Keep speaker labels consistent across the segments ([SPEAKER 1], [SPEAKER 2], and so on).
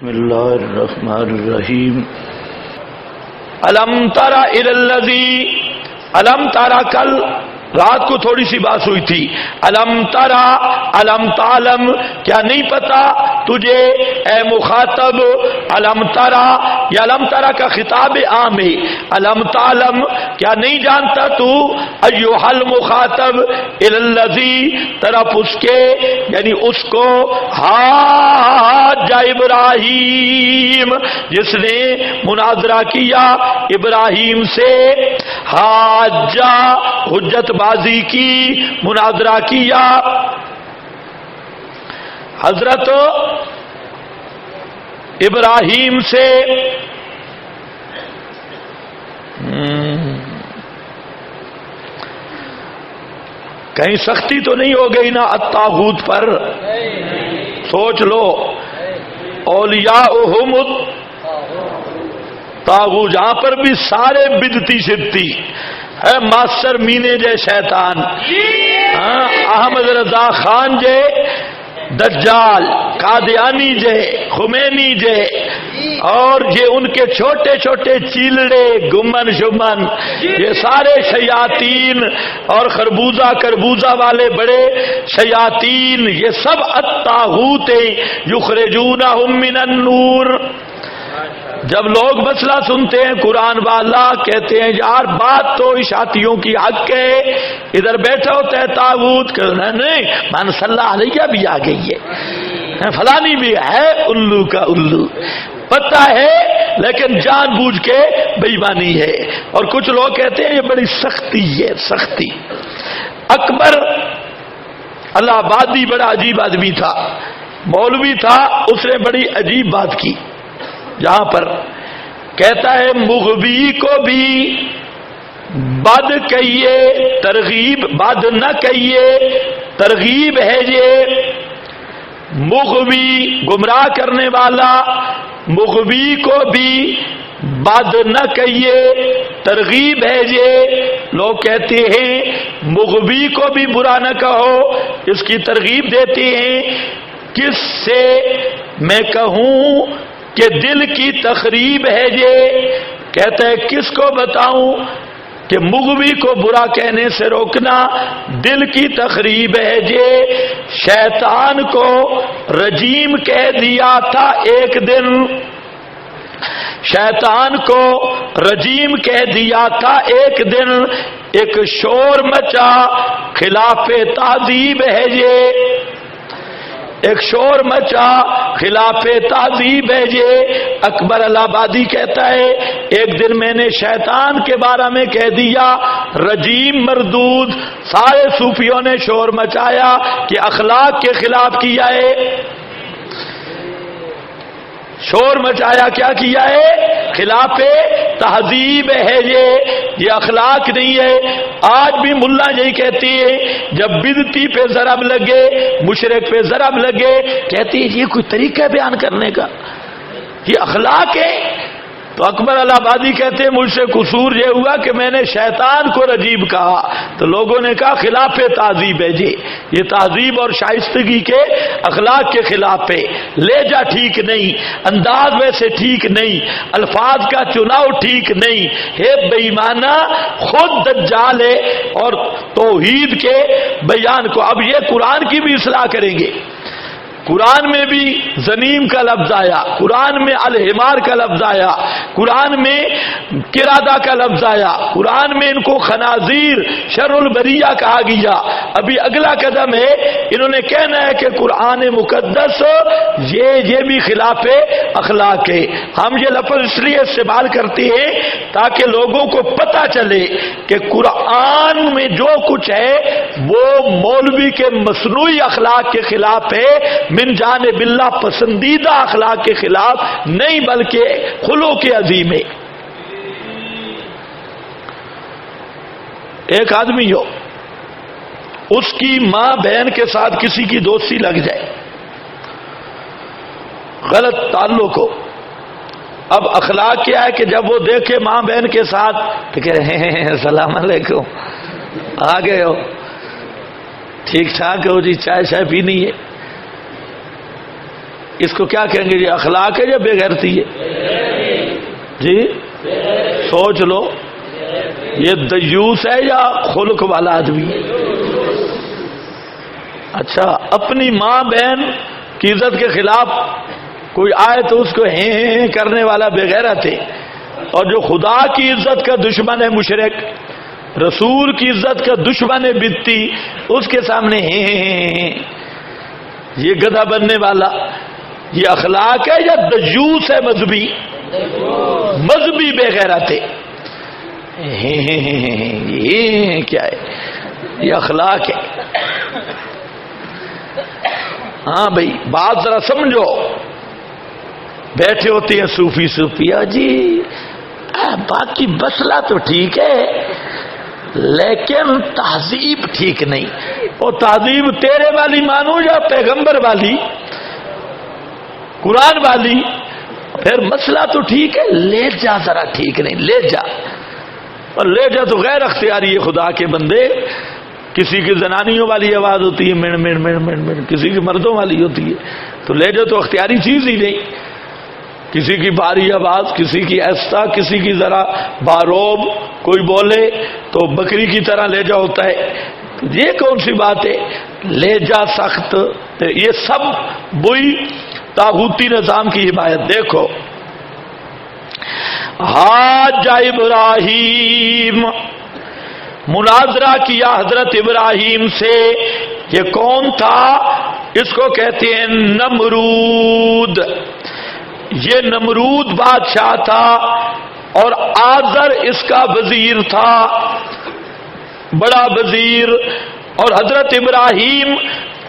[SPEAKER 1] بسم اللہ الرحمن الرحیم الم ترى الى الذی الم ترى کل رات کو تھوڑی سی بات ہوئی تھی. الم ترى الم تعلم کیا نہیں پتا تجھے اے مخاطب. الم ترى یا الم ترى کا خطاب عام ہے. الم تعلم کیا نہیں جانتا تو ایھا المخاطب الى الذی طرف اس کے یعنی اس کو حاج ابراہیم جس نے مناظرہ کیا ابراہیم سے. حاجہ حجت بازی کی مناظرہ کیا حضرت ابراہیم سے. کہیں سختی تو نہیں ہو گئی نا الطاغوت پر؟ سوچ لو اولیاءہم طاغوت جہاں پر بھی سارے بدتی شدتی ہے. ماسٹر مینے جے شیطان, احمد رضا خان جے دجال, قادیانی جے خمینی جے, اور یہ ان کے چھوٹے چھوٹے چیلڑے گمن شمن یہ سارے شیاطین, اور خربوزہ کربوزہ والے بڑے شیاطین یہ سب الطاغوت یخرجونہم من النور. جب لوگ مسئلہ سنتے ہیں قرآن والا کہتے ہیں یار بات تو اشاعتیوں کی حق ہے, ادھر بیٹھا ہوتا ہے طاغوت نہیں من صلی اللہ علیہ بھی آ گئی ہے, فلانی بھی ہے, الو کا الو پتہ ہے لیکن جان بوجھ کے بے ایمانی ہے. اور کچھ لوگ کہتے ہیں یہ بڑی سختی ہے, سختی. اکبر اللہ آبادی بڑا عجیب آدمی تھا, مولوی تھا, اس نے بڑی عجیب بات کی جہاں پر کہتا ہے مغوی کو بھی بد کہیے ترغیب بد نہ کہیے ترغیب ہے یہ. مغوی گمراہ کرنے والا, مغوی کو بھی بد نہ کہیے ترغیب ہے یہ. لوگ کہتے ہیں مغوی کو بھی برا نہ کہو, اس کی ترغیب دیتے ہیں. کس سے میں کہوں کہ دل کی تخریب ہے یہ. کہتا ہے کس کو بتاؤں کہ مغوی کو برا کہنے سے روکنا دل کی تخریب ہے یہ. شیطان کو رجیم کہہ دیا تھا ایک دن, شیطان کو رجیم کہہ دیا تھا ایک دن. ایک شور مچا خلاف تہذیب ہے یہ, ایک شور مچا خلاف تہذیب ہے یہ. اکبر الہ آبادی کہتا ہے ایک دن میں نے شیطان کے بارے میں کہہ دیا رجیم مردود. سارے صوفیوں نے شور مچایا کہ اخلاق کے خلاف کیا ہے, شور مچایا کیا کیا ہے, خلاف تہذیب ہے یہ اخلاق نہیں ہے. آج بھی ملا یہی کہتی ہے جب بدعتی پہ ضرب لگے مشرک پہ ضرب لگے کہتی ہے یہ کوئی طریقہ ہے بیان کرنے کا, یہ اخلاق ہے. تو اکبر الہ آبادی کہتے ہیں مجھ سے قصور یہ ہوا کہ میں نے شیطان کو رجیب کہا تو لوگوں نے کہا خلاف تہذیب ہے جی, یہ تہذیب اور شائستگی کے اخلاق کے خلاف ہے. لہجہ ٹھیک نہیں, انداز ویسے ٹھیک نہیں, الفاظ کا چناؤ ٹھیک نہیں ہے. بے ایمانہ خود دجال ہے اور توحید کے بیان کو. اب یہ قرآن کی بھی اصلاح کریں گے. قرآن میں بھی زنیم کا لفظ آیا, قرآن میں الحمار کا لفظ آیا, قرآن میں قرادہ کا لفظ آیا, قرآن میں ان کو خنازیر شر البریہ کہا گیا. ابھی اگلا قدم ہے انہوں نے کہنا ہے کہ قرآن مقدس یہ بھی خلاف اخلاق ہے. ہم یہ لفظ اس لیے استعمال کرتے ہیں تاکہ لوگوں کو پتہ چلے کہ قرآن میں جو کچھ ہے وہ مولوی کے مصنوعی اخلاق کے خلاف ہے, من جانب اللہ پسندیدہ اخلاق کے خلاف نہیں بلکہ خلوق عظیم ہے. ایک آدمی ہو اس کی ماں بہن کے ساتھ کسی کی دوستی لگ جائے, غلط تعلق ہو. اب اخلاق کیا ہے کہ جب وہ دیکھے ماں بہن کے ساتھ تو کہہ رہے ہیں السلام علیکم, آ گئے ہو, ٹھیک ٹھاک ہو جی, چائے شائے پینی ہے. اس کو کیا کہیں گے؟ یہ اخلاق ہے یا بے غیرتی ہے؟ جی سوچ لو، یہ دیوس ہے یا خلق والا آدمی ہے؟ اچھا، اپنی ماں بہن کی عزت کے خلاف کوئی آئے تو اس کو ہیں کرنے والا بے غیرت ہے، اور جو خدا کی عزت کا دشمن ہے مشرک، رسول کی عزت کا دشمن ہے بدتی، اس کے سامنے ہیں یہ گدھا بننے والا، یہ اخلاق ہے یا دیوس ہے مذہبی؟ مذہبی بے غیرت ہے۔ یہ کیا ہے؟ یہ اخلاق ہے۔ ہاں بھائی بات ذرا سمجھو، بیٹھے ہوتے ہیں صوفیہ جی باقی مسئلہ تو ٹھیک ہے لیکن تہذیب ٹھیک نہیں۔ اور تہذیب تیرے والی مانو یا پیغمبر والی، قرآن والی؟ پھر مسئلہ تو ٹھیک ہے، لے جا ذرا ٹھیک نہیں، لے جا۔ اور لے جا تو غیر اختیاری ہے خدا کے بندے، کسی کی زنانیوں والی آواز ہوتی ہے مڑ مڑ مڑ مڑ مڑ، کسی کی مردوں والی ہوتی ہے، تو لے جا تو اختیاری چیز ہی نہیں، کسی کی بھاری آواز، کسی کی ایسا، کسی کی ذرا باروب، کوئی بولے تو بکری کی طرح لے جا ہوتا ہے، یہ کون سی بات ہے؟ لے جا سخت، یہ سب بری طاغوتی نظام کی حمایت۔ دیکھو حاج ابراہیم، مناظرہ کیا حضرت ابراہیم سے، یہ کون تھا؟ اس کو کہتے ہیں نمرود، یہ نمرود بادشاہ تھا اور آذر اس کا وزیر تھا، بڑا وزیر، اور حضرت ابراہیم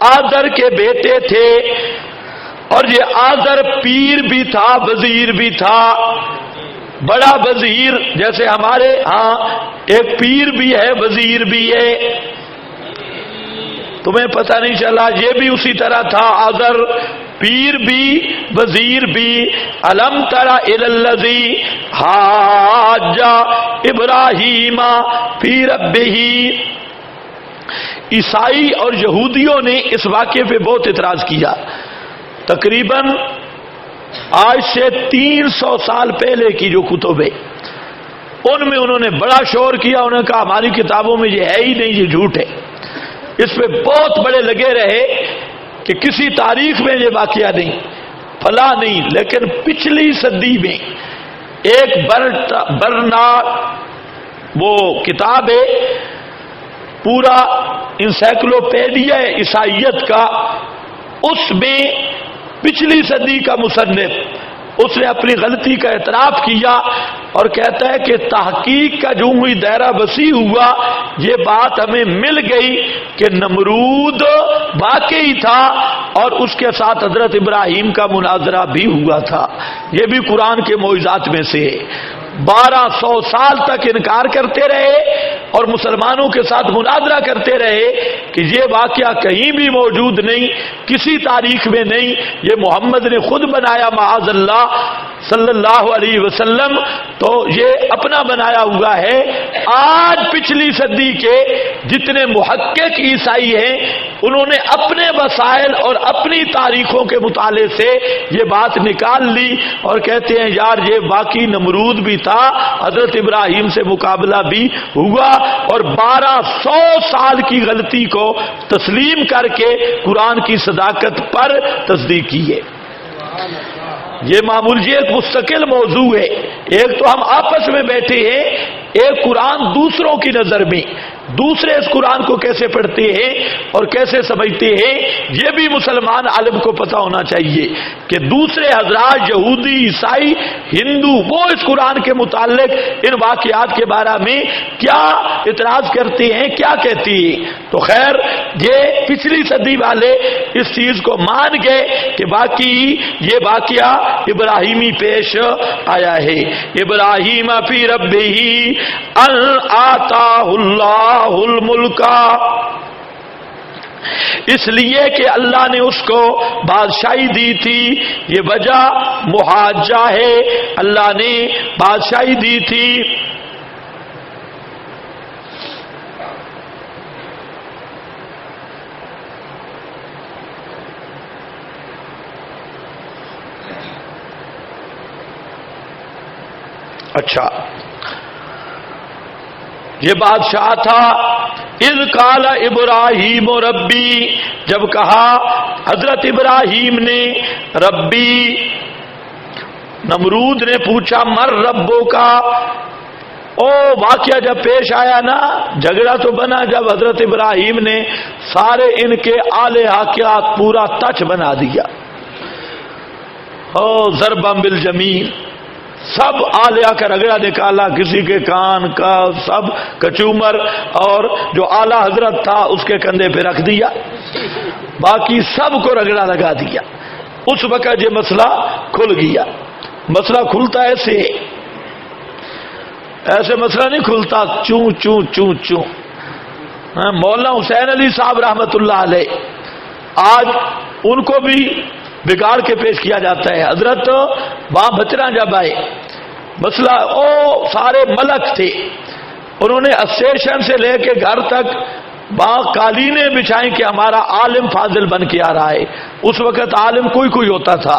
[SPEAKER 1] آذر کے بیٹے تھے، اور یہ آذر پیر بھی تھا وزیر بھی تھا، بڑا وزیر، جیسے ہمارے ہاں ایک پیر بھی ہے وزیر بھی ہے، تمہیں پتہ نہیں چلا؟ یہ بھی اسی طرح تھا، آذر پیر بھی وزیر بھی۔ الم تر الی الذی حاج ابراہیم فی ربہ، عیسائی اور یہودیوں نے اس واقعے پہ بہت اعتراض کیا، تقریباً آج سے 300 سال پہلے کی جو کتب ہے ان میں انہوں نے بڑا شور کیا، انہوں نے کہا ہماری کتابوں میں یہ ہے ہی نہیں، یہ جھوٹ ہے، اس پہ بہت بڑے لگے رہے کہ کسی تاریخ میں یہ واقعہ نہیں، فلاں نہیں، لیکن پچھلی صدی میں ایک برنا وہ کتاب ہے، پورا انسائکلوپیڈیا عیسائیت کا، اس میں پچھلی صدی کا مصنف اس نے اپنی غلطی کا اعتراف کیا اور کہتا ہے کہ تحقیق کا جو ہوئی دائرہ وسیع ہوا، یہ بات ہمیں مل گئی کہ نمرود واقعی تھا اور اس کے ساتھ حضرت ابراہیم کا مناظرہ بھی ہوا تھا، یہ بھی قرآن کے معجزات میں سے ہے۔ 1200 سال تک انکار کرتے رہے اور مسلمانوں کے ساتھ مناظرہ کرتے رہے کہ یہ واقعہ کہیں بھی موجود نہیں، کسی تاریخ میں نہیں، یہ محمد نے خود بنایا معاذ اللہ صلی اللہ علیہ وسلم، تو یہ اپنا بنایا ہوا ہے۔ آج پچھلی صدی کے جتنے محقق عیسائی ہیں انہوں نے اپنے وسائل اور اپنی تاریخوں کے مطالعے سے یہ بات نکال لی اور کہتے ہیں یار یہ واقعی نمرود بھی تھا، حضرت ابراہیم سے مقابلہ بھی ہوا، اور 1200 سال کی غلطی کو تسلیم کر کے قرآن کی صداقت پر تصدیق کی ہے۔ یہ معمول یہ ایک مستقل موضوع ہے، ایک تو ہم آپس میں بیٹھے ہیں، ایک قرآن دوسروں کی نظر میں، دوسرے اس قرآن کو کیسے پڑھتے ہیں اور کیسے سمجھتے ہیں، یہ بھی مسلمان عالم کو پتہ ہونا چاہیے کہ دوسرے حضرات یہودی، عیسائی، ہندو، وہ اس قرآن کے متعلق ان واقعات کے بارے میں کیا اعتراض کرتے ہیں، کیا کہتے ہیں۔ تو خیر یہ پچھلی صدی والے اس چیز کو مان گئے کہ باقی یہ واقعہ ابراہیمی پیش آیا ہے۔ ابراہیم فی ربہ ان آتاہ اللہ الملک، اس لیے کہ اللہ نے اس کو بادشاہی دی تھی، یہ وجہ محاجہ ہے، اللہ نے بادشاہی دی تھی۔ اچھا یہ بادشاہ تھا. اذ قال ابراہیم ربی، جب کہا حضرت ابراہیم نے ربی، نمرود نے پوچھا مر ربوں کا. او واقعہ جب پیش آیا نا، جھگڑا تو بنا جب حضرت ابراہیم نے سارے ان کے آلہہ کا پورا تچ بنا دیا. او ضربا بالجمیل، سب آلیہ کا رگڑا نکالا، کسی کے کان کا سب کچومر، اور جو اعلی حضرت تھا اس کے کندھے پہ رکھ دیا، باقی سب کو رگڑا لگا دیا. اس وقت یہ مسئلہ کھل گیا. مسئلہ کھلتا ایسے مسئلہ نہیں کھلتا چوں چوں چوں چوں. مولانا حسین علی صاحب رحمت اللہ علیہ، آج ان کو بھی بگاڑ کے پیش کیا جاتا ہے. حضرت وہاں بچنا جب آئے، مسئلہ سارے ملک تھے، انہوں نے اسٹیشن سے لے کے گھر تک وہاں قالینیں بچھائیں کہ ہمارا عالم فاضل بن کے آ رہا ہے. اس وقت عالم کوئی ہوتا تھا،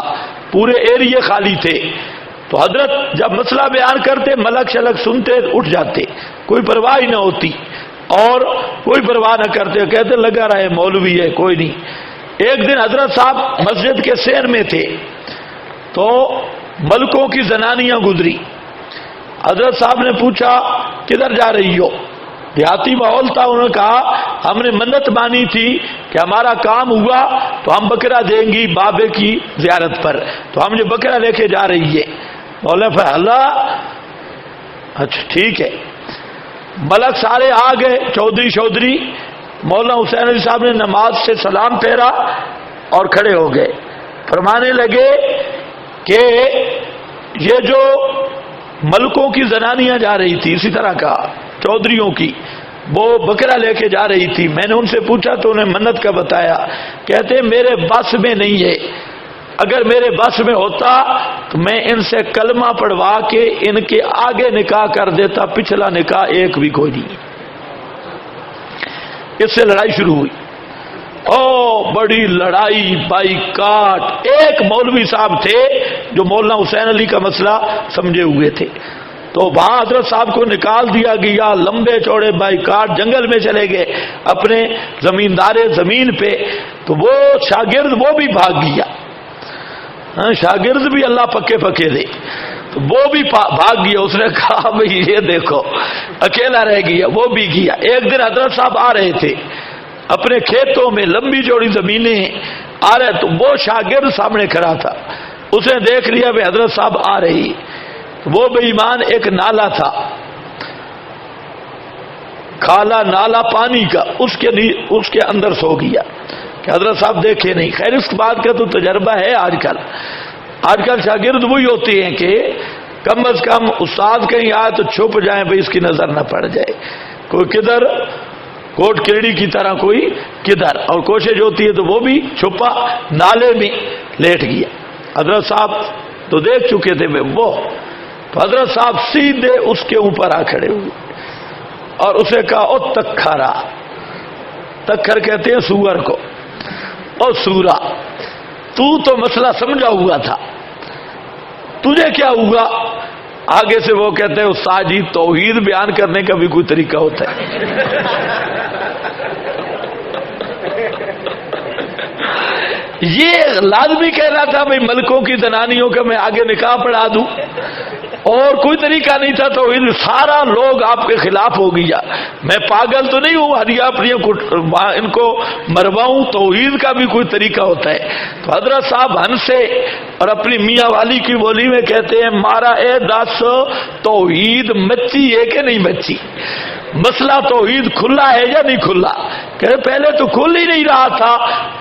[SPEAKER 1] پورے ایریے خالی تھے. تو حضرت جب مسئلہ بیان کرتے، ملک شلک سنتے اٹھ جاتے، کوئی پرواہ ہی نہ ہوتی، اور کوئی پرواہ نہ کرتے، کہتے لگا رہے مولوی ہے کوئی نہیں. ایک دن حضرت صاحب مسجد کے سیر میں تھے تو ملکوں کی زنانیاں گزری. حضرت صاحب نے پوچھا کدھر جا رہی ہو؟ دیہاتی ماحول تھا. انہوں نے کہا ہم نے منت مانی تھی کہ ہمارا کام ہوا تو ہم بکرا دیں گی بابے کی زیارت پر، تو ہم یہ بکرا لے کے جا رہی ہے. مولانا اللہ اچھا ٹھیک ہے. ملک سارے آ گئے، چودھری. مولانا حسین علی صاحب نے نماز سے سلام پھیرا اور کھڑے ہو گئے. فرمانے لگے کہ یہ جو ملکوں کی زنانیاں جا رہی تھی، اسی طرح کا چودھریوں کی، وہ بکرا لے کے جا رہی تھی. میں نے ان سے پوچھا تو انہیں منت کا بتایا. کہتے میرے بس میں نہیں ہے، اگر میرے بس میں ہوتا تو میں ان سے کلمہ پڑھوا کے ان کے آگے نکاح کر دیتا، پچھلا نکاح ایک بھی کوئی نہیں. اس سے لڑائی شروع ہوئی. بڑی لڑائی، بائی کاٹ. ایک مولوی صاحب تھے جو مولانا حسین علی کا مسئلہ سمجھے ہوئے تھے، تو وہاں حضرت صاحب کو نکال دیا گیا. لمبے چوڑے بائی کاٹ جنگل میں چلے گئے اپنے زمیندار زمین پہ. تو وہ شاگرد وہ بھی بھاگ گیا. شاگرد بھی اللہ پکے دے، تو وہ بھی بھاگ گیا. اس نے کہا بھئی یہ دیکھو اکیلا رہ گیا. وہ بھی گیا. ایک دن حضرت صاحب آ رہے تھے اپنے کھیتوں میں، لمبی چوڑی زمینیں آ رہے، تو وہ شاگرد سامنے کھڑا تھا. اس نے دیکھ لیا کہ حضرت صاحب آ رہی. وہ بے ایمان ایک نالا تھا، کھالا نالا پانی کا، اس کے اندر سو گیا کہ حضرت صاحب دیکھے نہیں. خیر اس بات کا تو تجربہ ہے آج کل شاگرد وہی ہوتے ہیں کہ کم از کم استاد کہیں آئے تو چھپ جائیں بھئی اس کی نظر نہ پڑ جائے. کوئی کدھر کوٹ کیڑی کی طرح، کوئی کدھر، اور کوشش ہوتی ہے تو وہ بھی چھپا نالے میں لیٹ گیا. حضرت صاحب تو دیکھ چکے تھے وہ، تو حضرت صاحب سیدھے اس کے اوپر آ کھڑے ہوئے اور اسے کہا او تکھرا. تکھر کہتے ہیں سور کو. او سورا، تو مسئلہ سمجھا ہوا تھا، تجھے کیا ہوا؟ آگے سے وہ کہتے ہیں استاد جی توحید بیان کرنے کا بھی کوئی طریقہ ہوتا ہے. یہ لازمی کہہ رہا تھا بھائی ملکوں کی زنانیوں کا میں آگے نکاح پڑھا دوں، اور کوئی طریقہ نہیں تھا. تو سارا لوگ آپ کے خلاف ہو گیا. میں پاگل تو نہیں ہوں ہریا اپنی ان کو مرواؤں، توحید کا بھی کوئی طریقہ ہوتا ہے. تو حضرت صاحب ہنسے اور اپنی میاں والی کی بولی میں کہتے ہیں مارا اے دس توحید مچی ہے کہ نہیں مچی؟ مسئلہ توحید کھلا ہے یا نہیں کھلا؟ کہ پہلے تو کھل ہی نہیں رہا تھا.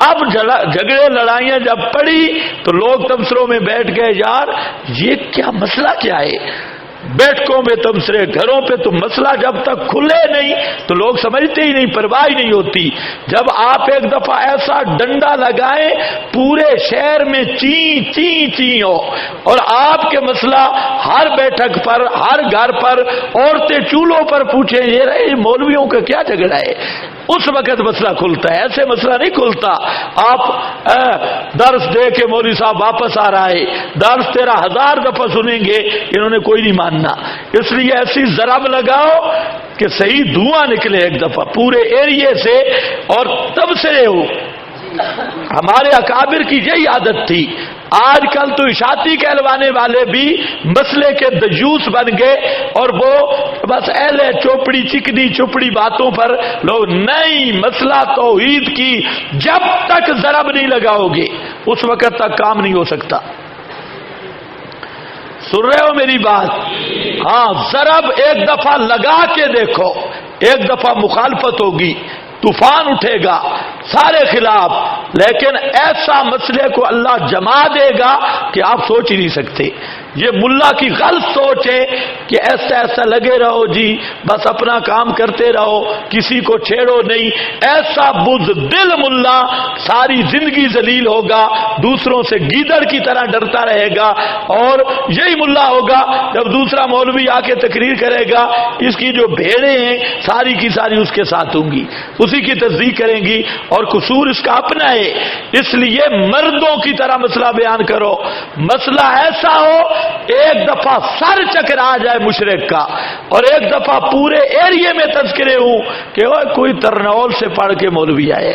[SPEAKER 1] اب جھگڑے لڑائیاں جب پڑی تو لوگ تبصروں میں بیٹھ گئے، یار یہ کیا مسئلہ کیا ہے؟ بیٹھکوں میں تبصرے، گھروں پہ. تو مسئلہ جب تک کھلے نہیں تو لوگ سمجھتے ہی نہیں، پرواہ ہی نہیں ہوتی. جب آپ ایک دفعہ ایسا ڈنڈا لگائیں پورے شہر میں چین چین چین ہو، اور آپ کے مسئلہ ہر بیٹھک پر، ہر گھر پر، عورتیں چولہوں پر پوچھیں یہ رہے مولویوں کا کیا جھگڑا ہے، اس وقت مسئلہ کھلتا ہے، ایسے مسئلہ نہیں کھلتا۔ آپ درس دے کے مولوی صاحب واپس آ رہا ہے، درس 13,000 دفعہ سنیں گے، انہوں نے کوئی نہیں ماننا، اس لیے ایسی ضرب لگاؤ کہ صحیح دھواں نکلے ایک دفعہ پورے ایریے سے، اور تبصرے ہو۔ ہمارے اکابر کی یہی عادت تھی۔ آج کل تو اشاعتی کہلوانے والے بھی مسئلے کے دیوس بن گئے، اور وہ بس اہل چوپڑی چکنی چپڑی باتوں پر لوگ، نہیں، مسئلہ توحید کی جب تک ضرب نہیں لگاؤ گے اس وقت تک کام نہیں ہو سکتا۔ سن رہے ہو میری بات؟ ہاں، ضرب ایک دفعہ لگا کے دیکھو، ایک دفعہ مخالفت ہوگی، طوفان اٹھے گا سارے خلاف، لیکن ایسا مسئلے کو اللہ جما دے گا کہ آپ سوچ ہی نہیں سکتے۔ یہ ملا کی غلط سوچ ہے کہ ایسا ایسا لگے رہو جی، بس اپنا کام کرتے رہو، کسی کو چھیڑو نہیں۔ ایسا بزدل ملا ساری زندگی ذلیل ہوگا، دوسروں سے گیدڑ کی طرح ڈرتا رہے گا، اور یہی ملا ہوگا جب دوسرا مولوی آ کے تقریر کرے گا، اس کی جو بھیڑیں ہیں ساری کی ساری اس کے ساتھ ہوں گی، اسی کی تصدیق کریں گی، اور قصور اس کا اپنا ہے۔ اس لیے مردوں کی طرح مسئلہ بیان کرو، مسئلہ ایسا ہو ایک دفعہ سر چکرا جائے مشرک کا، اور ایک دفعہ پورے ایریے میں تذکرے ہوں کہ کوئی ترنول سے پڑھ کے مولوی آئے،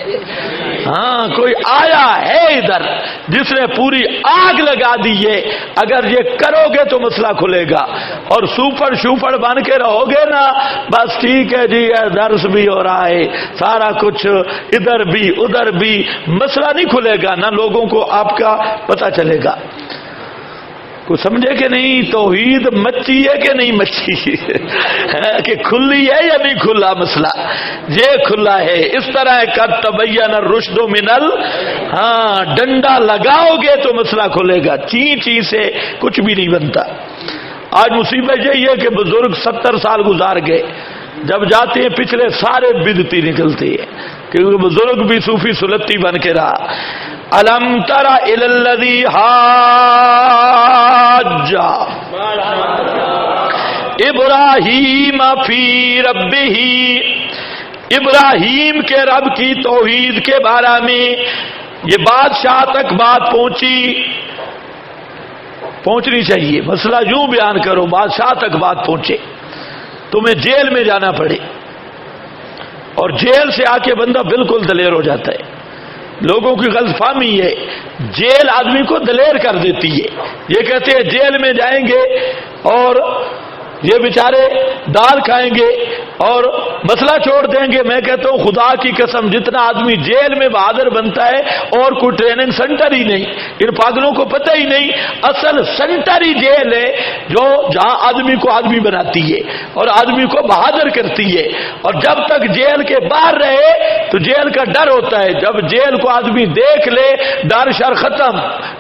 [SPEAKER 1] ہاں کوئی آیا ہے ادھر جس نے پوری آگ لگا دی ہے۔ اگر یہ کرو گے تو مسئلہ کھلے گا، اور سوپر شوپر بن کے رہو گے نا، بس ٹھیک ہے جی درس بھی ہو رہا ہے، سارا کچھ ادھر بھی ادھر بھی، مسئلہ نہیں کھلے گا، نہ لوگوں کو آپ کا پتہ چلے گا۔ کو سمجھے کہ نہیں؟ توحید مچی ہے کہ نہیں مچی کہ کھلی ہے یا نہیں کھلا مسئلہ؟ یہ کھلا ہے۔ اس طرح قد تبین الرشد من ہاں، ڈنڈا لگاؤ گے تو مسئلہ کھلے گا، چی سے کچھ بھی نہیں بنتا۔ آج مصیبت یہی ہے کہ بزرگ 70 سال گزار گئے، جب جاتے ہیں پچھلے سارے بدعتی نکلتے ہیں، کیونکہ بزرگ بھی صوفی سلطی بن کے رہا۔ الم تر الی الذی حاج ابراہیم فی ربہ، ابراہیم کے رب کی توحید کے بارے میں یہ بادشاہ تک بات پہنچنی چاہیے۔ مسئلہ یوں بیان کرو بادشاہ تک بات پہنچے، تمہیں جیل میں جانا پڑے، اور جیل سے آ کے بندہ بالکل دلیر ہو جاتا ہے۔ لوگوں کی غلط فہمی ہے، جیل آدمی کو دلیر کر دیتی ہے۔ یہ کہتے ہیں جیل میں جائیں گے اور یہ بیچارے دال کھائیں گے اور مسئلہ چھوڑ دیں گے۔ میں کہتا ہوں خدا کی قسم، جتنا آدمی جیل میں بہادر بنتا ہے اور کوئی ٹریننگ سینٹر ہی نہیں، ان پاگلوں کو پتہ ہی نہیں، اصل سینٹر ہی جیل ہے، جو جہاں آدمی کو آدمی بناتی ہے اور آدمی کو بہادر کرتی ہے۔ اور جب تک جیل کے باہر رہے تو جیل کا ڈر ہوتا ہے، جب جیل کو آدمی دیکھ لے ڈر شر ختم،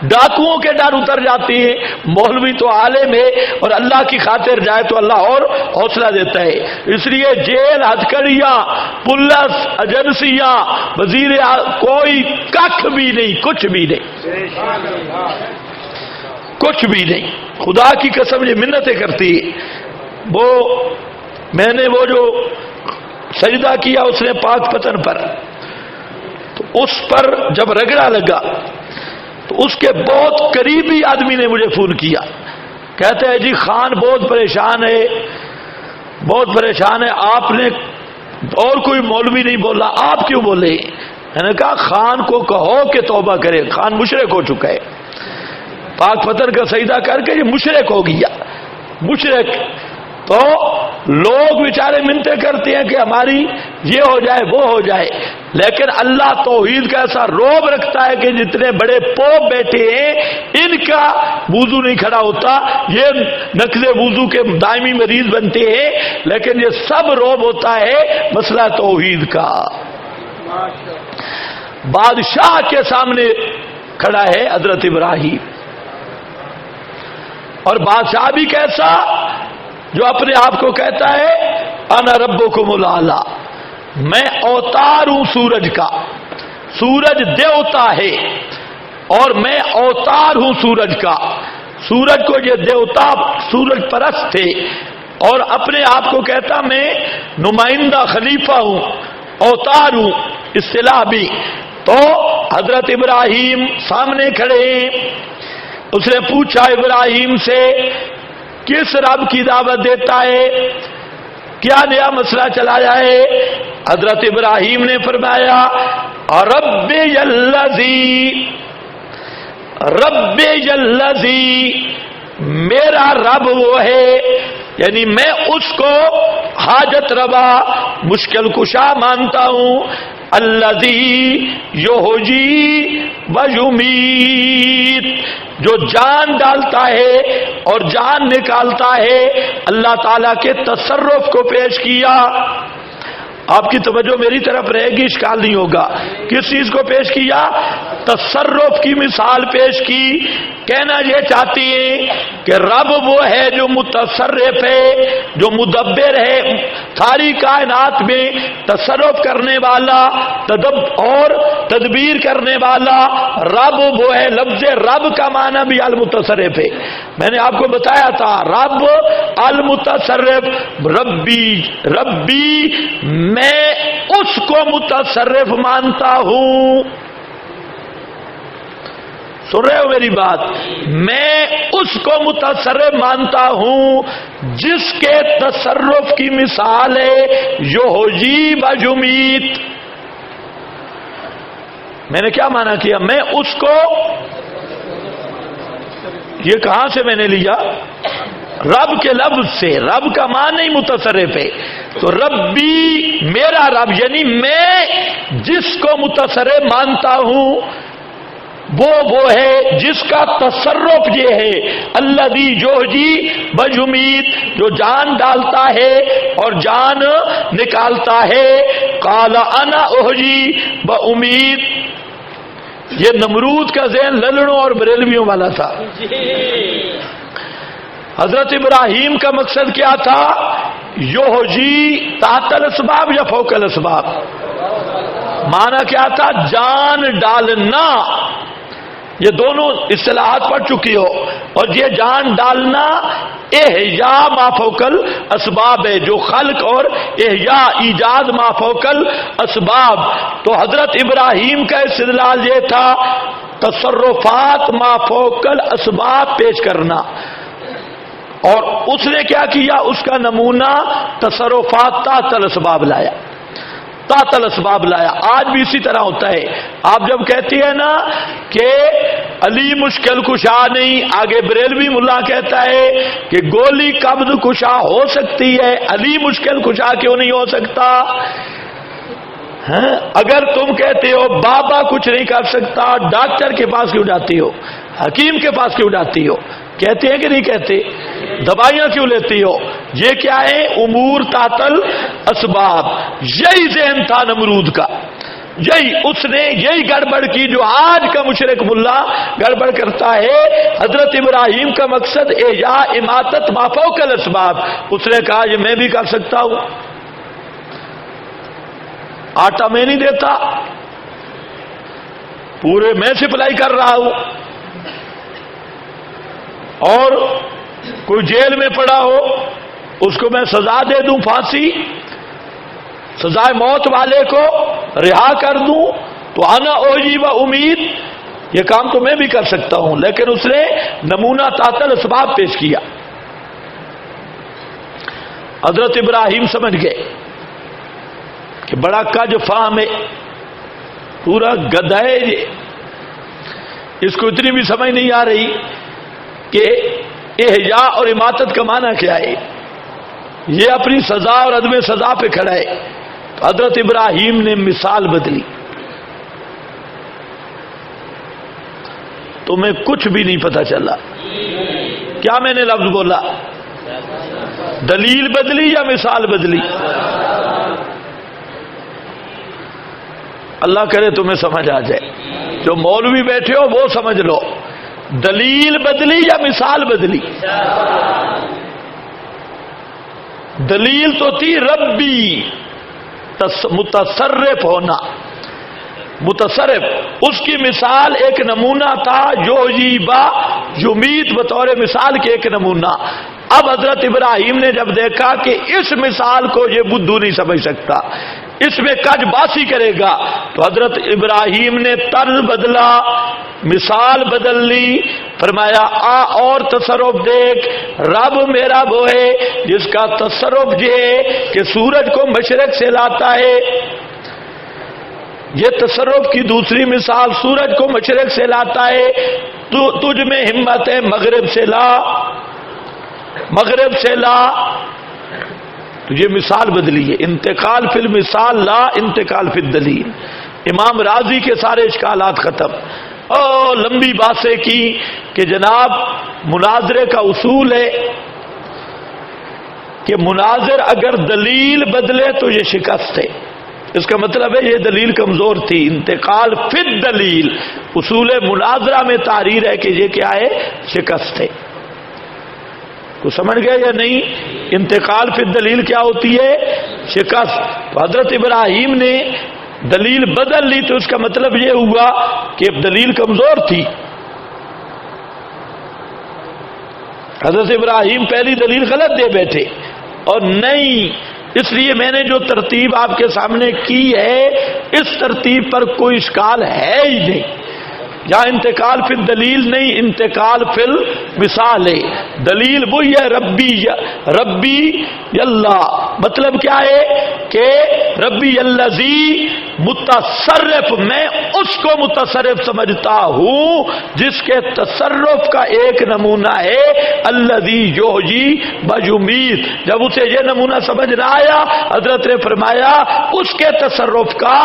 [SPEAKER 1] ڈاکوؤں کے ڈر اتر جاتی ہیں۔ مولوی تو عالم ہے اور اللہ کی خاطر جائے تو اللہ اور حوصلہ دیتا ہے۔ اس لیے جیل، ہتھکڑیاں، پولیس ایجنسیاں، وزیر کوئی کچھ بھی نہیں، کچھ بھی نہیں، کچھ بھی نہیں۔ خدا کی قسم یہ منتیں کرتی ہے۔ وہ میں نے وہ جو سجدہ کیا اس نے پاک پتن پر، تو اس پر جب رگڑا لگا تو اس کے بہت قریبی آدمی نے مجھے فون کیا، کہتے ہیں جی خان بہت پریشان ہے، بہت پریشان ہے، آپ نے اور کوئی مولوی نہیں بولا، آپ کیوں بولے؟ میں نے کہا خان کو کہو کہ توبہ کرے، خان مشرک ہو چکا ہے، پاک پتن کا سجدہ کر کے یہ مشرک ہو گیا، مشرک۔ تو لوگ بیچارے منتیں کرتے ہیں کہ ہماری یہ ہو جائے وہ ہو جائے، لیکن اللہ توحید کا ایسا روب رکھتا ہے کہ جتنے بڑے پوپ بیٹھے ہیں ان کا وضو نہیں کھڑا ہوتا، یہ نقض وضو کے دائمی مریض بنتے ہیں، لیکن یہ سب روب ہوتا ہے مسئلہ توحید کا۔ بادشاہ کے سامنے کھڑا ہے حضرت ابراہیم، اور بادشاہ بھی کیسا، جو اپنے آپ کو کہتا ہے انا ربکم الاعلی، میں اوتار ہوں سورج کا، سورج دیوتا ہے اور میں اوتار ہوں سورج کا۔ سورج کو یہ دیوتا سورج پرست تھے، اور اپنے آپ کو کہتا میں نمائندہ خلیفہ ہوں، اوتاروں اصطلاح بھی. تو حضرت ابراہیم سامنے کھڑے ہیں. اس نے پوچھا ابراہیم سے کس رب کی دعوت دیتا ہے, کیا نیا مسئلہ چلایا ہے؟ حضرت ابراہیم نے فرمایا رب الذی, رب الذی, میرا رب وہ ہے, یعنی میں اس کو حاجت روا مشکل کشا مانتا ہوں. الذی یحیی و یمیت, جو جان ڈالتا ہے اور جان نکالتا ہے. اللہ تعالیٰ کے تصرف کو پیش کیا. آپ کی توجہ میری طرف رہے گی, اشکال نہیں ہوگا. کس چیز کو پیش کیا؟ تصرف کی مثال پیش کی. کہنا یہ چاہتی ہیں کہ رب وہ ہے جو متصرف ہے, جو مدبر ہے, ساری کائنات میں تصرف کرنے والا اور تدبیر کرنے والا. رب وہ ہے. لفظ رب کا معنی بھی المتصرف ہے. میں نے آپ کو بتایا تھا رب المتصرف. ربی ربی, میں اس کو متصرف مانتا ہوں. سن رہے ہو میری بات؟ میں اس کو متصرف مانتا ہوں جس کے تصرف کی مثال ہے یحیی و یمیت. میں نے کیا مانا کیا؟ میں اس کو, یہ کہاں سے میں نے لیا؟ رب کے لفظ سے. رب کا معنی ہی متصرف ہے. تو ربی میرا رب, یعنی میں جس کو متصرف مانتا ہوں وہ ہے جس کا تصرف یہ ہے الذی یحیی و یمیت, جو جان ڈالتا ہے اور جان نکالتا ہے. قال انا احیی و امیت. یہ نمرود کا ذہن للڑوں اور بریلویوں والا تھا. حضرت ابراہیم کا مقصد کیا تھا؟ یحیی تحت الاسباب یا فوق الاسباب؟ معنی کیا تھا؟ جان ڈالنا. یہ دونوں اصطلاحات پڑھ چکی ہو. اور یہ جان ڈالنا احیاء ما فوق الاسباب ہے, جو خلق اور احیاء ایجاد ما فوق الاسباب. تو حضرت ابراہیم کا استدلال یہ تھا تصرفات ما فوق الاسباب پیش کرنا. اور اس نے کیا کیا؟ اس کا نمونہ تصرفات تحت الاسباب لایا. تحت الاسباب لایا. آج بھی اسی طرح ہوتا ہے. آپ جب کہتی ہے نا کہ علی مشکل کشا نہیں, آگے بریلوی ملا کہتا ہے کہ گولی قبض کشا ہو سکتی ہے, علی مشکل کشا کیوں نہیں ہو سکتا؟ اگر تم کہتے ہو بابا کچھ نہیں کر سکتا, ڈاکٹر کے پاس کیوں جاتی ہو, حکیم کے پاس کیوں جاتی ہو؟ کہتے ہیں کہ نہیں کہتے؟ دوائیاں کیوں لیتی ہو؟ یہ کیا ہے؟ امور تحت الاسباب. یہی ذہن تھا نمرود کا. اس نے یہی گڑبڑ کی جو آج کا مشرک ملا گڑبڑ کرتا ہے. حضرت ابراہیم کا مقصد احیاء اماتت ما فوق الاسباب. اس نے کہا یہ میں بھی کر سکتا ہوں. آٹا میں نہیں دیتا, پورے میں سپلائی کر رہا ہوں. اور کوئی جیل میں پڑا ہو اس کو میں سزا دے دوں, پھانسی, سزائے موت والے کو رہا کر دوں, تو انا احیی و امیت, یہ کام تو میں بھی کر سکتا ہوں. لیکن اس نے نمونہ تحت الاسباب پیش کیا. حضرت ابراہیم سمجھ گئے کہ بڑا کج فہم ہے, پورا گدھا ہے یہ, اس کو اتنی بھی سمجھ نہیں آ رہی کہ احیاء اور اماتت کا معنی کیا ہے. یہ اپنی سزا اور عدم سزا پہ کھڑا ہے. تو حضرت ابراہیم نے مثال بدلی. تمہیں کچھ بھی نہیں پتا چلا. کیا میں نے لفظ بولا؟ دلیل بدلی یا مثال بدلی؟ اللہ کرے تمہیں سمجھ آ جائے. جو مولوی بیٹھے ہو وہ سمجھ لو. دلیل بدلی یا مثال بدلی؟ دلیل تو تھی ربی, متصرف ہونا. متصرف, اس کی مثال ایک نمونہ تھا یحیی و یمیت, بطور مثال کے ایک نمونہ. اب حضرت ابراہیم نے جب دیکھا کہ اس مثال کو یہ بدھو نہیں سمجھ سکتا, اس میں کج باسی کرے گا. تو حضرت ابراہیم نے طرز بدلا، مثال بدل لی. فرمایا آ اور تصرف دیکھ، رب میرا وہ ہے جس کا تصرف یہ ہے کہ سورج کو مشرق سے لاتا ہے. یہ تصرف کی دوسری مثال، سورج کو مشرق سے لاتا ہے. تو تجھ میں ہمت ہے مغرب سے لا، مغرب سے لا. تو یہ مثال بدلی ہے. انتقال فی المثال لا انتقال فی الدلیل. امام راضی کے سارے اشکالات ختم. اور لمبی باتیں کی کہ جناب مناظرے کا اصول ہے کہ مناظر اگر دلیل بدلے تو یہ شکست ہے. اس کا مطلب ہے یہ دلیل کمزور تھی. انتقال فی الدلیل، اصول مناظرہ میں تحریر ہے کہ یہ کیا ہے؟ شکست ہے. کو سمجھ گئے یا نہیں؟ انتقال فی الدلیل کیا ہوتی ہے؟ شکست. تو حضرت ابراہیم نے دلیل بدل لی تو اس کا مطلب یہ ہوا کہ دلیل کمزور تھی. حضرت ابراہیم پہلی دلیل غلط دے بیٹھے. اور نہیں، اس لیے میں نے جو ترتیب آپ کے سامنے کی ہے اس ترتیب پر کوئی اشکال ہے ہی نہیں. یہاں انتقال فی الدلیل نہیں، انتقال فی المثال ہے. دلیل وہی ہے ربی اللہ. مطلب کیا ہے کہ ربی الذی متصرف، میں اس کو متصرف سمجھتا ہوں جس کے تصرف کا ایک نمونہ ہے الذی یحیی و یمیت. جب اسے یہ نمونہ سمجھ نہ آیا، حضرت نے فرمایا اس کے تصرف کا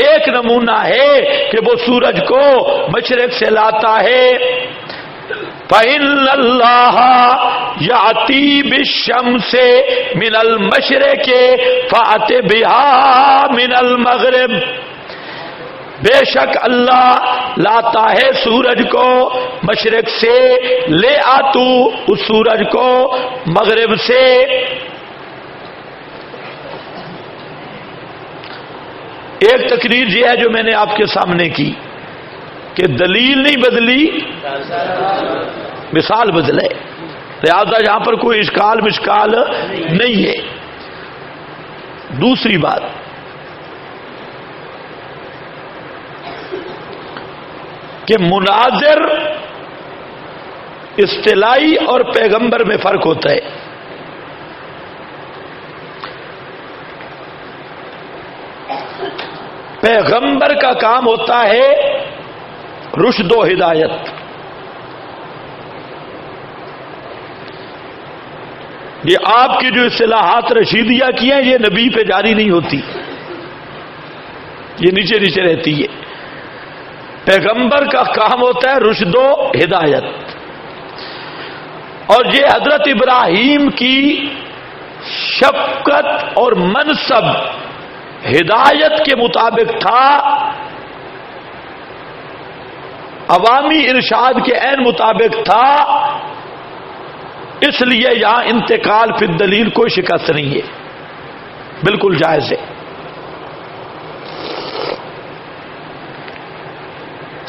[SPEAKER 1] ایک نمونہ ہے کہ وہ سورج کو مشرق سے لاتا ہے. فَإِنَّ اللَّهَ يَأْتِي بِالشَّمْسِ مِنَ الْمَشْرِقِ فَأْتِ بِهَا مِنَ الْمَغْرِبِ. بے شک اللہ لاتا ہے سورج کو مشرق سے، لے آ تو اس سورج کو مغرب سے. ایک تقریر یہ ہے جو میں نے آپ کے سامنے کی کہ دلیل نہیں بدلی، مثال بدلے. لہذا یہاں پر کوئی اشکال مشکال نہیں ہے. دوسری بات، کہ مناظر اصطلاحی اور پیغمبر میں فرق ہوتا ہے. پیغمبر کا کام ہوتا ہے رشد و ہدایت. یہ آپ کی جو اصطلاحات رشیدیہ کی ہیں یہ نبی پہ جاری نہیں ہوتی، یہ نیچے نیچے رہتی ہے. پیغمبر کا کام ہوتا ہے رشد و ہدایت. اور یہ حضرت ابراہیم کی شفقت اور منصب ہدایت کے مطابق تھا، عوامی ارشاد کے عین مطابق تھا. اس لیے یہاں انتقال فی الدلیل کوئی شکست نہیں ہے، بالکل جائز ہے.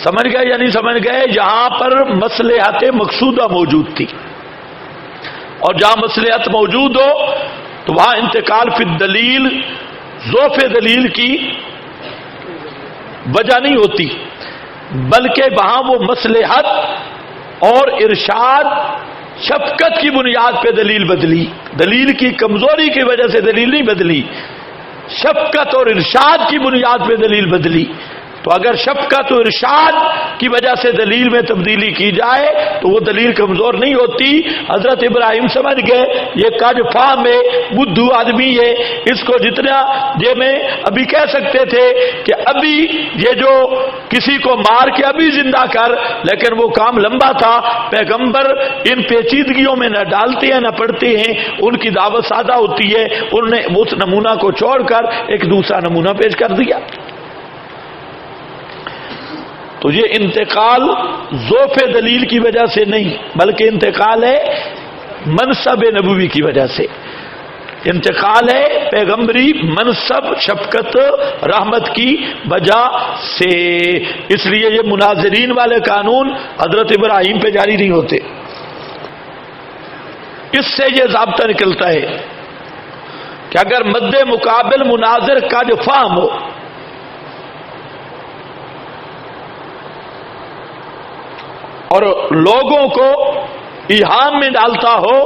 [SPEAKER 1] سمجھ گئے یا نہیں سمجھ گئے؟ یہاں پر مصلحت مقصودہ موجود تھی، اور جہاں مصلحت موجود ہو تو وہاں انتقال فی الدلیل ضعف دلیل کی وجہ نہیں ہوتی، بلکہ وہاں وہ مصلحت اور ارشاد شفقت کی بنیاد پہ دلیل بدلی. دلیل کی کمزوری کی وجہ سے دلیل نہیں بدلی، شفقت اور ارشاد کی بنیاد پہ دلیل بدلی. تو اگر شفقت و ارشاد کی وجہ سے دلیل میں تبدیلی کی جائے تو وہ دلیل کمزور نہیں ہوتی. حضرت ابراہیم سمجھ گئے یہ کج فام ہے، بدھو آدمی ہے، اس کو جتنا یہ میں ابھی کہہ سکتے تھے کہ ابھی یہ جو کسی کو مار کے ابھی زندہ کر، لیکن وہ کام لمبا تھا. پیغمبر ان پیچیدگیوں میں نہ ڈالتے ہیں نہ پڑھتے ہیں، ان کی دعوت سادہ ہوتی ہے. انہوں نے اس نمونہ کو چھوڑ کر ایک دوسرا نمونہ پیش کر دیا. تو یہ انتقال ذوف دلیل کی وجہ سے نہیں، بلکہ انتقال ہے منصب نبوی کی وجہ سے. انتقال ہے پیغمبری منصب شفقت رحمت کی وجہ سے. اس لیے یہ مناظرین والے قانون حضرت ابراہیم پہ جاری نہیں ہوتے. اس سے یہ ضابطہ نکلتا ہے کہ اگر مد مقابل مناظر کا جو فہم ہو اور لوگوں کو ایہام میں ڈالتا ہو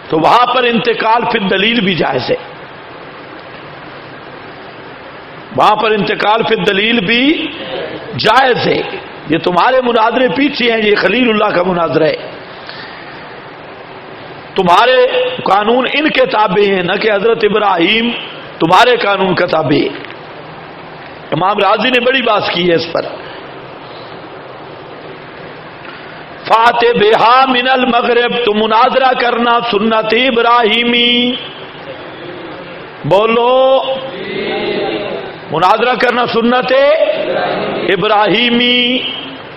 [SPEAKER 1] تو وہاں پر انتقال فی الدلیل بھی جائز ہے، وہاں پر انتقال فی الدلیل بھی جائز ہے۔ یہ تمہارے مناظرے پیچھے ہیں، یہ خلیل اللہ کا مناظرہ ہے، تمہارے قانون ان کے تابع ہیں، نہ کہ حضرت ابراہیم تمہارے قانون کا تابع ہے۔ امام راضی نے بڑی بات کی ہے اس پر۔ فاتح بہا من المغرب، تو مناظرہ کرنا سنت ابراہیمی، بولو مناظرہ کرنا سنت ابراہیمی۔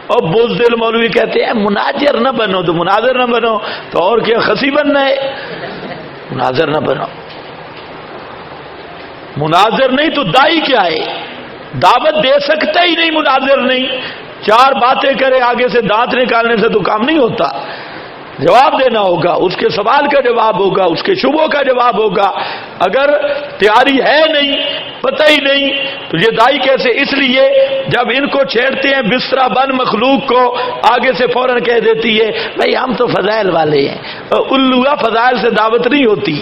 [SPEAKER 1] اور بزدل مولوی کہتے ہیں مناظر نہ بنو، تو مناظر نہ بنو تو اور کیا خسی بننا ہے؟ مناظر نہ بنو، مناظر نہیں تو دائی کیا ہے؟ دعوت دے سکتا ہی نہیں، مناظر نہیں، چار باتیں کرے آگے سے دانت نکالنے سے تو کام نہیں ہوتا، جواب دینا ہوگا، اس کے سوال کا جواب ہوگا، اس کے شبہوں کا جواب ہوگا۔ اگر تیاری ہے نہیں، پتہ ہی نہیں، تو یہ دائی کیسے؟ اس لیے جب ان کو چھیڑتے ہیں بسترا بن مخلوق کو، آگے سے فوراً کہہ دیتی ہے بھائی ہم تو فضائل والے ہیں۔ الوہا فضائل سے دعوت نہیں ہوتی،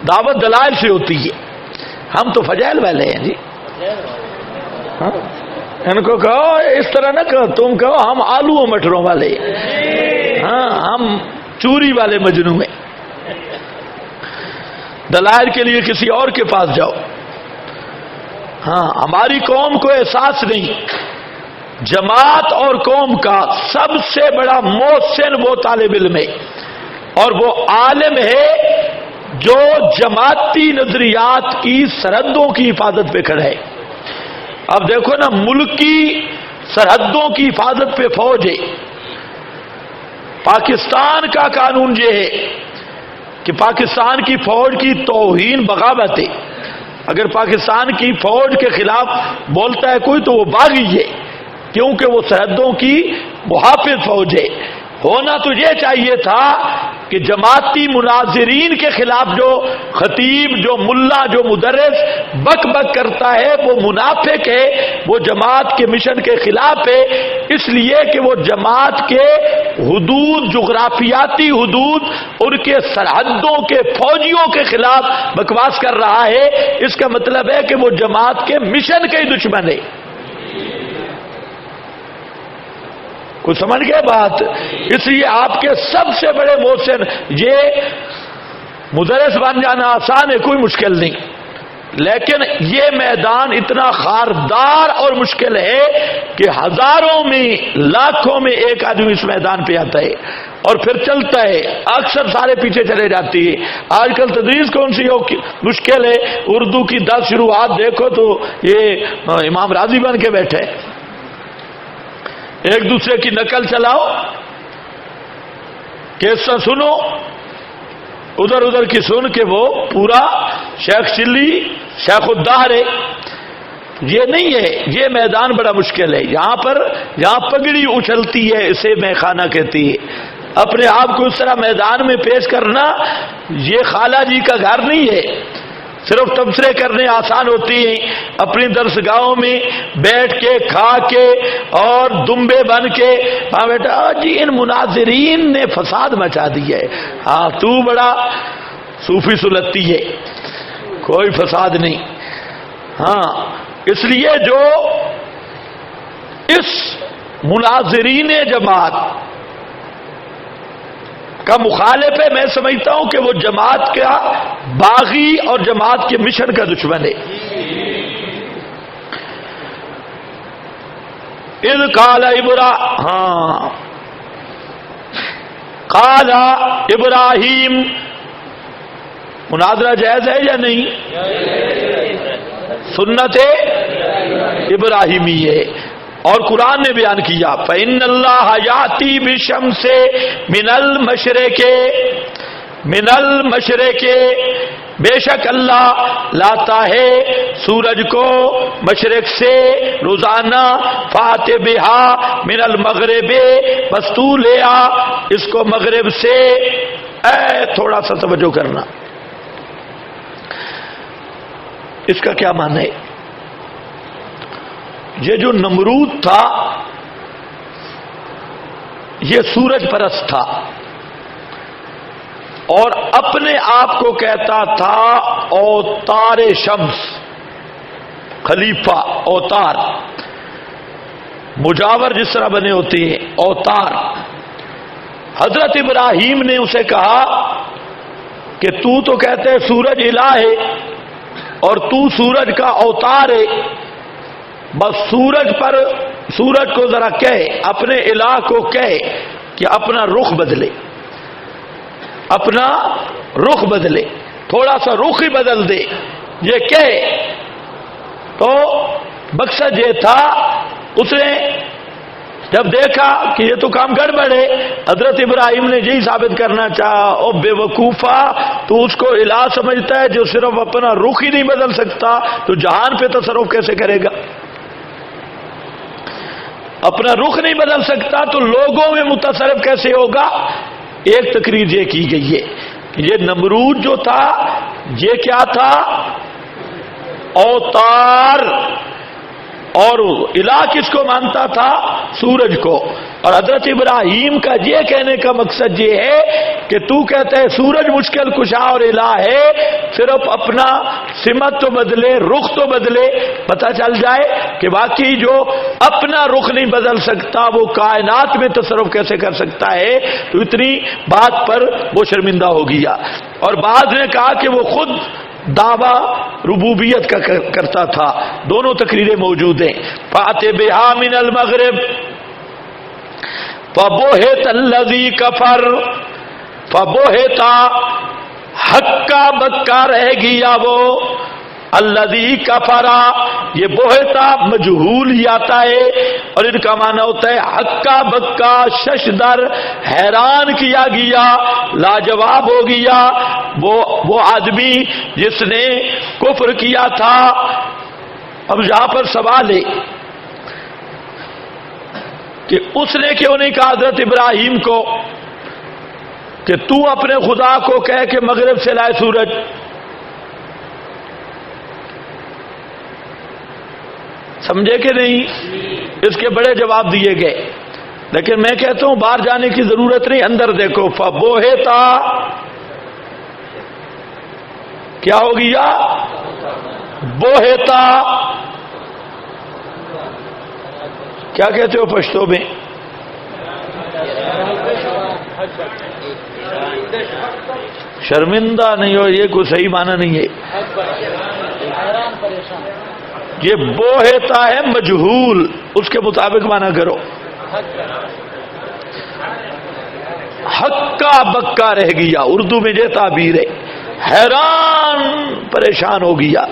[SPEAKER 1] دعوت دلائل سے ہوتی ہے۔ ہم تو فضائل والے ہیں جی، ان کو کہو اس طرح نہ کہو، تم کہو ہم آلو و مٹروں والے، ہاں ہم چوری والے مجنوں ہیں۔ دلائل کے لیے کسی اور کے پاس جاؤ۔ ہاں ہماری قوم کو احساس نہیں، جماعت اور قوم کا سب سے بڑا محسن وہ طالب علم ہے اور وہ عالم ہے جو جماعتی نظریات کی سرحدوں کی حفاظت پہ کھڑا ہے۔ اب دیکھو نا، ملک کی سرحدوں کی حفاظت پہ فوج ہے۔ پاکستان کا قانون یہ ہے کہ پاکستان کی فوج کی توہین بغاوت ہے۔ اگر پاکستان کی فوج کے خلاف بولتا ہے کوئی تو وہ باغی ہے، کیونکہ وہ سرحدوں کی محافظ فوج ہے۔ ہونا تو یہ چاہیے تھا کہ جماعتی مناظرین کے خلاف جو خطیب، جو ملا، جو مدرس بک بک کرتا ہے وہ منافق ہے، وہ جماعت کے مشن کے خلاف ہے، اس لیے کہ وہ جماعت کے حدود، جغرافیاتی حدود، ان کے سرحدوں کے فوجیوں کے خلاف بکواس کر رہا ہے۔ اس کا مطلب ہے کہ وہ جماعت کے مشن کے ہی دشمن ہے۔ کچھ سمجھ گئے بات؟ اس لیے آپ کے سب سے بڑے محسن، یہ مدرس بن جانا آسان ہے، کوئی مشکل نہیں، لیکن یہ میدان اتنا خاردار اور مشکل ہے کہ ہزاروں میں، لاکھوں میں ایک آدمی اس میدان پہ آتا ہے اور پھر چلتا ہے، اکثر سارے پیچھے چلے جاتی ہے۔ آج کل تدریس کون سی ہو مشکل ہے، اردو کی 10 شروعات دیکھو تو یہ امام راضی بن کے بیٹھے، ایک دوسرے کی نقل چلاؤ، کیسا سنو، ادھر ادھر کی سن کے وہ پورا شیخ چلی، شیخ الدہر ہے۔ یہ نہیں ہے، یہ میدان بڑا مشکل ہے۔ یہاں پگڑی اچھلتی ہے، اسے میں خانہ کہتی ہے۔ اپنے آپ کو اس طرح میدان میں پیش کرنا، یہ خالہ جی کا گھر نہیں ہے۔ صرف تبصرے کرنے آسان ہوتی ہیں، اپنی درسگاہوں میں بیٹھ کے کھا کے اور دمبے بن کے، ہاں بیٹا جی ان مناظرین نے فساد مچا دیا ہے، ہاں تو بڑا صوفی سلطتی ہے، کوئی فساد نہیں۔ ہاں اس لیے جو اس مناظرین جماعت کا مخالف ہے، میں سمجھتا ہوں کہ وہ جماعت کا باغی اور جماعت کے مشن کا دشمن ہے۔ اذ قال قال ابراہیم، مناظرہ جائز ہے یا نہیں؟ سنت ابراہیمی ہے، اور قرآن نے بیان کیا فَإِنَّ اللَّهَ يَأْتِي بِالشَّمْسِ مِنَ الْمَشْرِقِ، بے شک اللہ لاتا ہے سورج کو مشرق سے روزانہ فات بہا من المغرب، بس تو لے آ اس کو مغرب سے. تھوڑا سا توجہ کرنا، اس کا کیا معنی ہے؟ یہ جو نمرود تھا یہ سورج پرست تھا اور اپنے آپ کو کہتا تھا اوتار شمس، خلیفہ اوتار، مجاور جس طرح بنے ہوتے ہیں اوتار. حضرت ابراہیم نے اسے کہا کہ تو کہتے ہے سورج الہ ہے اور تو سورج کا اوتار ہے، بس سورج کو ذرا کہے، اپنے الہ کو کہے کہ اپنا رخ بدلے، اپنا رخ بدلے، تھوڑا سا رخ ہی بدل دے، یہ کہے. تو مقصد یہ تھا، اس نے جب دیکھا کہ یہ تو کام گڑبڑ ہے، حضرت ابراہیم نے یہی ثابت کرنا چاہا او بے وقوفا، تو اس کو الہ سمجھتا ہے جو صرف اپنا رخ ہی نہیں بدل سکتا تو جہان پہ تصرف کیسے کرے گا؟ اپنا رخ نہیں بدل سکتا تو لوگوں میں متصرف کیسے ہوگا؟ ایک تقریر یہ کی گئی ہے کہ یہ نمرود جو تھا یہ کیا تھا؟ اوتار. اور الہ کس کو مانتا تھا؟ سورج کو. اور حضرت ابراہیم کا یہ کہنے کا مقصد یہ ہے کہ تو کہتے ہے سورج مشکل کشا اور الہ ہے، صرف اپنا سمت تو بدلے، رخ تو بدلے، پتہ چل جائے کہ واقعی جو اپنا رخ نہیں بدل سکتا وہ کائنات میں تصرف کیسے کر سکتا ہے. تو اتنی بات پر وہ شرمندہ ہو گیا. اور بعض نے کہا کہ وہ خود دعویٰ ربوبیت کا کرتا تھا. دونوں تقریریں موجود ہیں. فات بہا من المغرب فبہت الذی کفر، فبہتا ہکا بکا رہ گیا وہ، الذی کفرا، یہ بہتا مجہول ہی آتا ہے اور ان کا معنی ہوتا ہے ہکا بکا، ششدر، حیران کیا گیا، لاجواب ہو گیا وہ آدمی جس نے کفر کیا تھا. اب یہاں پر سوال ہے کہ اس نے کیوں نہیں کہا حضرت ابراہیم کو کہ تو اپنے خدا کو کہہ کہ مغرب سے لائے سورج؟ سمجھے کہ نہیں؟ اس کے بڑے جواب دیے گئے، لیکن میں کہتا ہوں باہر جانے کی ضرورت نہیں، اندر دیکھو. فبوہتا کیا ہو گیا؟ بوہتا کیا کہتے ہو پشتو میں؟ شرمندہ نہیں ہو، یہ کوئی صحیح معنی نہیں ہے. یہ بوہتا ہے مجہول، اس کے مطابق معنی کرو. ہکا بکا رہ گیا، اردو میں یہ تعبیر ہے، حیران پریشان ہو گیا.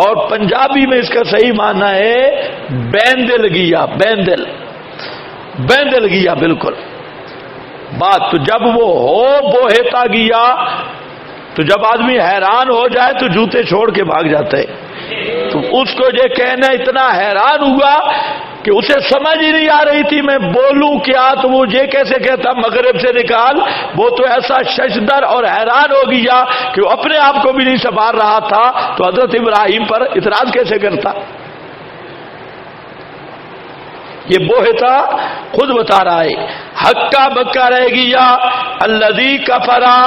[SPEAKER 1] اور پنجابی میں اس کا صحیح معنی ہے بیندل گیا، بیندل گیا بالکل بات. تو جب وہ ہو بوہتا گیا، تو جب آدمی حیران ہو جائے تو جوتے چھوڑ کے بھاگ جاتا ہے. تو اس کو یہ کہنا اتنا حیران ہوا کہ اسے سمجھ ہی نہیں آ رہی تھی میں بولوں کیا، تو وہ یہ کیسے کہتا مغرب سے نکال. وہ تو ایسا ششدر اور حیران ہو گیا کہ وہ اپنے آپ کو بھی نہیں سنبھال رہا تھا، تو حضرت ابراہیم پر اعتراض کیسے کرتا؟ یہ بوہتا خود بتا رہا ہے، ہکا بکا رہ گیا الذی کفرا.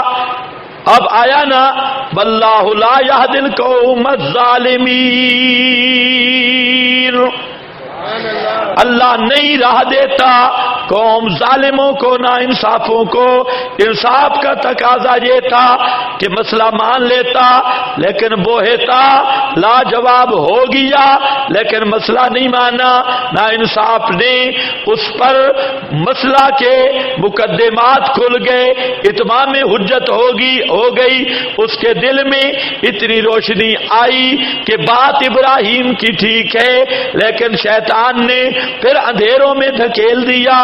[SPEAKER 1] اب آیا نا واللہ لا یہدی القوم الظالمین، اللہ نہیں راہ دیتا قوم ظالموں کو، نا انصافوں کو. انصاف کا تقاضا یہ تھا کہ مسئلہ مان لیتا، لیکن بوہتا لاجواب ہو گیا، لیکن مسئلہ نہیں مانا. نا انصاف نے اس پر مسئلہ کے مقدمات کھل گئے، اتمام حجت ہو گئی. اس کے دل میں اتنی روشنی آئی کہ بات ابراہیم کی ٹھیک ہے، لیکن شیطان نے پھر اندھیروں میں دھکیل دیا.